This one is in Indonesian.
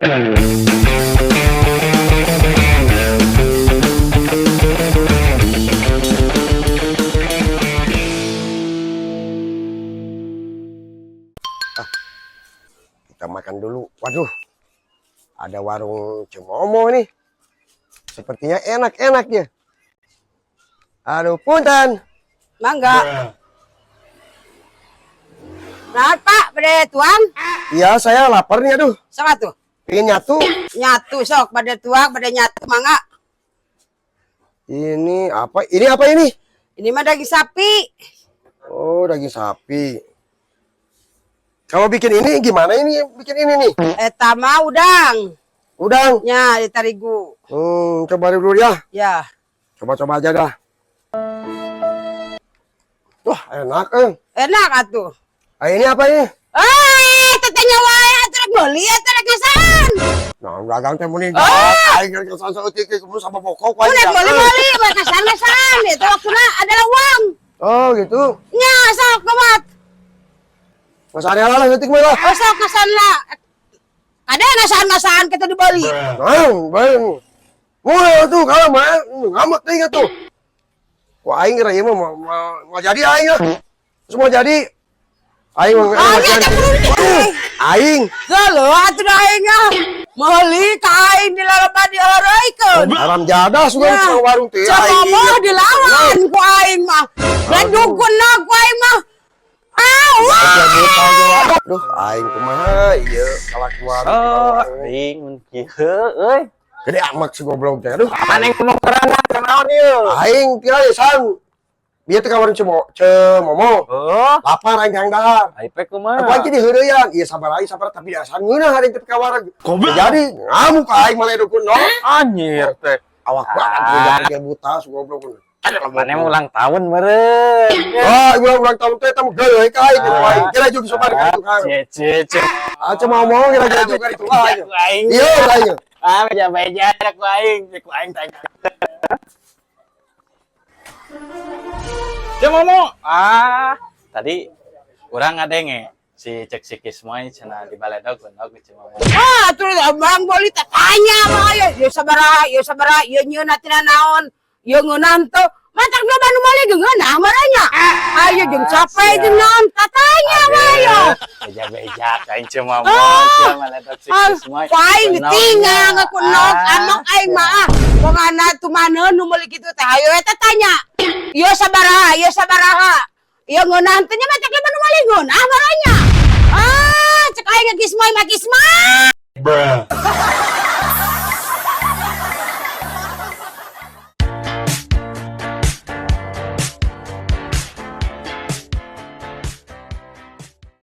Kita makan dulu. Waduh, ada warung Cemomo nih. Sepertinya enak-enak ya. Aduh, punten. Mangga. Nah, Pak, pada tuang. Iya, saya lapar nih, aduh. Sama tuh. Pengen nyatu. Nyatu sok pada tuang, pada nyatu mangga. Ini apa? Ini apa ini? Ini mah daging sapi. Oh, daging sapi. Kalau bikin ini gimana ini? Bikin ini nih. Eta mah udang. Udang. Nya, di tarigu. Coba dulu ya. Ya. Coba-coba aja dah. Wah, enak, Enak atuh. ini apa ini? Tetenya wae atuh rek meuli atuh rek kesan. Nah, dagang teh muni. Aing rek kesan saeutik kudu sama pokok wae. Udah meuli-meuli bae kesan-kesan. Itu waktuna adalah uang. Oh, gitu. Nya, sok kumat. Masane lah saeutik mah lah. Oh, sok kesan lah. Ada ngasan-ngasan kita di Bali. Nah, bae. Mulai tuh kalau mah ngamak teh tuh. Wah, aing kira ieu mah mau jadi aing ya. Semua jadi. Aing aing. Galo atuh da aing ah. Meuli ka aing dilalaban dihareuikeun. Aram jadah sugan Ya. ke warung teh. Coba mah dilawan ku aing mah. Dan dukun ku aing mah. Aduh, aing kumaha ieu kalakuan. Aing mun kieu euy. Gede amat si goblok teh. Aduh, Maneh ngomong kerangan ka naon ieu? aing teh san. Dia teh ka warung Cemomo. Oh, Lapar aing kang dahar. ai pe Aku kumaha? aja diheureuyang. Ieu sabar aing sabar tapi asan ngeunah hari teh ka warung. Jadi ngamuk aing malah dukun no. Anjir teh. Awak banget kayak buta si goblok. Maneh mau ulang tahun meureun. Ulang tahun teh tamu geueuh ka aing teh aing. Kira juga sopan ka itu kan. Cece. Cemomo kira juga itu aing. Aing. Iya aing. Ah, beja-beja ku aing tanya. Cemomo. Tadi urang ngadenge si cek sikis moy cenah di baledog benog di Cemomo. Atuh Bang Boli tanya mah ieu sabaraha ieu nyieun tina naon. Ieu ngeunan teh matak do Bandung Bali geunah maranya. Ayo jeung capek jeung naon tatanya mah yo. Beja-beja kain Cemomo sia baledog sikis moy. Aing ditinggal ngaku nok anok aing mah. Pokona tumaneun nu meuli kitu teh hayo eta tanya. Ieu sabaraha? Ieu ngeunah teh nya matak do Bandung Bali geunah maranya. Cek aing kismoy mah kismah.